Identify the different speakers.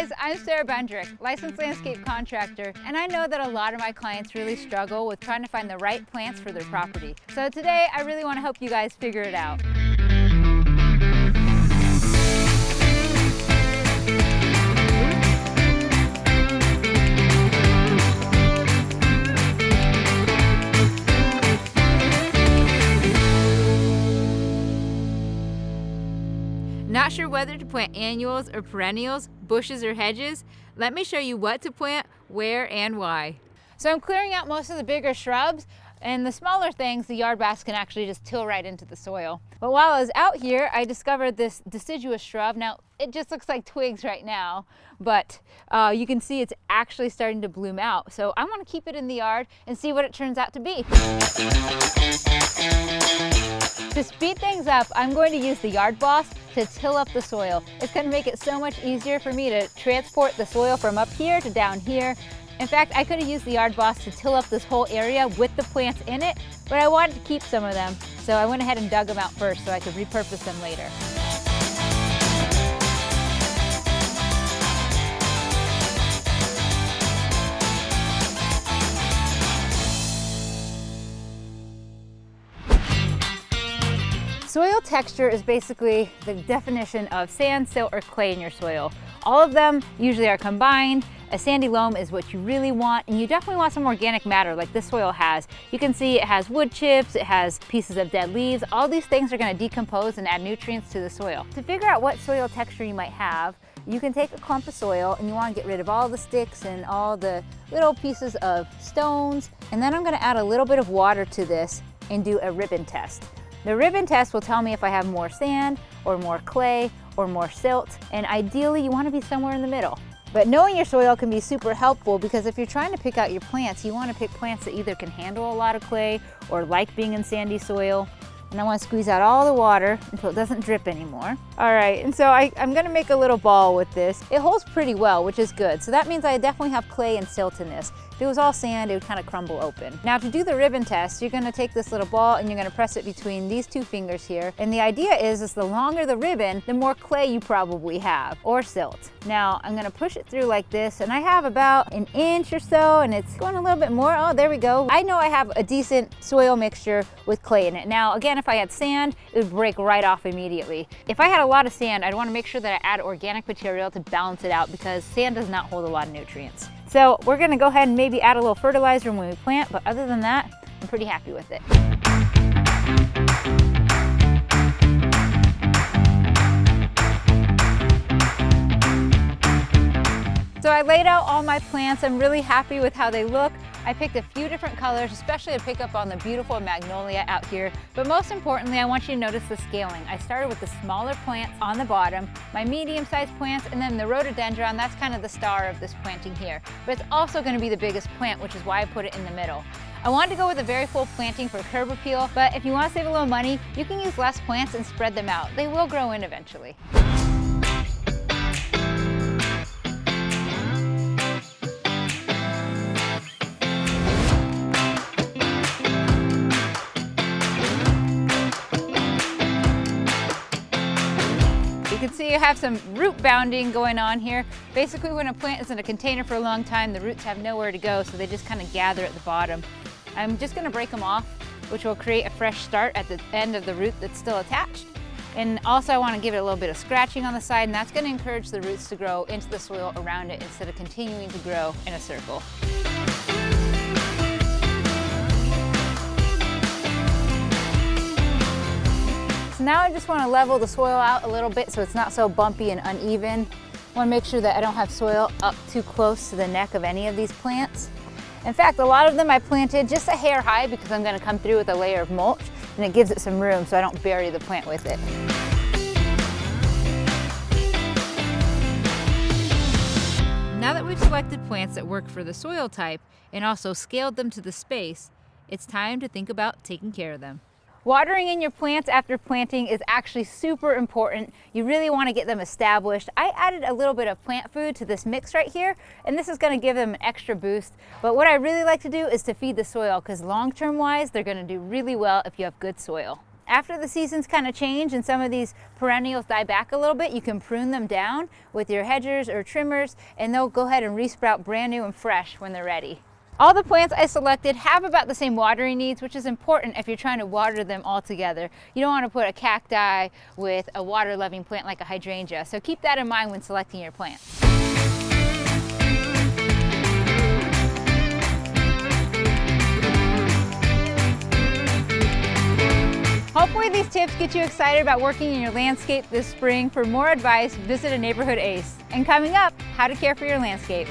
Speaker 1: guys, I'm Sarah Bendrick, licensed landscape contractor, and I know that a lot of my clients really struggle with trying to find the right plants for their property. So today I really want to help you guys figure it out. Not sure whether to plant annuals or perennials, bushes or hedges? Let me show you what to plant, where, and why. So I'm clearing out most of the bigger shrubs, and the smaller things, the yard bats can actually just till right into the soil. But while I was out here, I discovered this deciduous shrub. Now, it just looks like twigs right now, but you can see it's actually starting to bloom out. So I want to keep it in the yard and see what it turns out to be. To speed things up, I'm going to use the Yard Boss to till up the soil. It's going to make it so much easier for me to transport the soil from up here to down here. In fact, I could have used the Yard Boss to till up this whole area with the plants in it, but I wanted to keep some of them, so I went ahead and dug them out first so I could repurpose them later. Soil texture is basically the definition of sand, silt, or clay in your soil. All of them usually are combined. A sandy loam is what you really want, and you definitely want some organic matter like this soil has. You can see it has wood chips, it has pieces of dead leaves. All these things are going to decompose and add nutrients to the soil. To figure out what soil texture you might have, you can take a clump of soil and you want to get rid of all the sticks and all the little pieces of stones. And then I'm going to add a little bit of water to this and do a ribbon test. The ribbon test will tell me if I have more sand or more clay or more silt, and ideally you want to be somewhere in the middle. But knowing your soil can be super helpful because if you're trying to pick out your plants, you want to pick plants that either can handle a lot of clay or like being in sandy soil. And I want to squeeze out all the water until it doesn't drip anymore. All right, and so I'm gonna make a little ball with this. It holds pretty well, which is good. So that means I definitely have clay and silt in this. If it was all sand, it would kind of crumble open. Now to do the ribbon test, you're gonna take this little ball and you're gonna press it between these two fingers here. And the idea is the longer the ribbon, the more clay you probably have, or silt. Now I'm gonna push it through like this, and I have about an inch or so, and it's going a little bit more. Oh, there we go. I know I have a decent soil mixture with clay in it. Now again, if I had sand, it would break right off immediately. If I had a lot of sand, I'd want to make sure that I add organic material to balance it out because sand does not hold a lot of nutrients. So we're going to go ahead and maybe add a little fertilizer when we plant, but other than that, I'm pretty happy with it. So I laid out all my plants. I'm really happy with how they look. I picked a few different colors, especially to pick up on the beautiful magnolia out here. But most importantly, I want you to notice the scaling. I started with the smaller plants on the bottom, my medium-sized plants, and then the rhododendron, that's kind of the star of this planting here. But it's also going to be the biggest plant, which is why I put it in the middle. I wanted to go with a very full planting for curb appeal, but if you want to save a little money, you can use less plants and spread them out. They will grow in eventually. You can see you have some root bounding going on here. Basically, when a plant is in a container for a long time, the roots have nowhere to go, so they just kind of gather at the bottom. I'm just going to break them off, which will create a fresh start at the end of the root that's still attached. And also I want to give it a little bit of scratching on the side, and that's going to encourage the roots to grow into the soil around it instead of continuing to grow in a circle. So now I just want to level the soil out a little bit so it's not so bumpy and uneven. I want to make sure that I don't have soil up too close to the neck of any of these plants. In fact, a lot of them I planted just a hair high because I'm going to come through with a layer of mulch, and it gives it some room so I don't bury the plant with it. Now that we've selected plants that work for the soil type and also scaled them to the space, it's time to think about taking care of them. Watering in your plants after planting is actually super important. You really want to get them established. I added a little bit of plant food to this mix right here, and this is going to give them an extra boost. But what I really like to do is to feed the soil because long-term wise, they're going to do really well if you have good soil. After the seasons kind of change and some of these perennials die back a little bit, you can prune them down with your hedgers or trimmers, and they'll go ahead and resprout brand new and fresh when they're ready. All the plants I selected have about the same watering needs, which is important if you're trying to water them all together. You don't want to put a cacti with a water-loving plant like a hydrangea, so keep that in mind when selecting your plants. Hopefully these tips get you excited about working in your landscape this spring. For more advice, visit a neighborhood ace. And coming up, how to care for your landscape.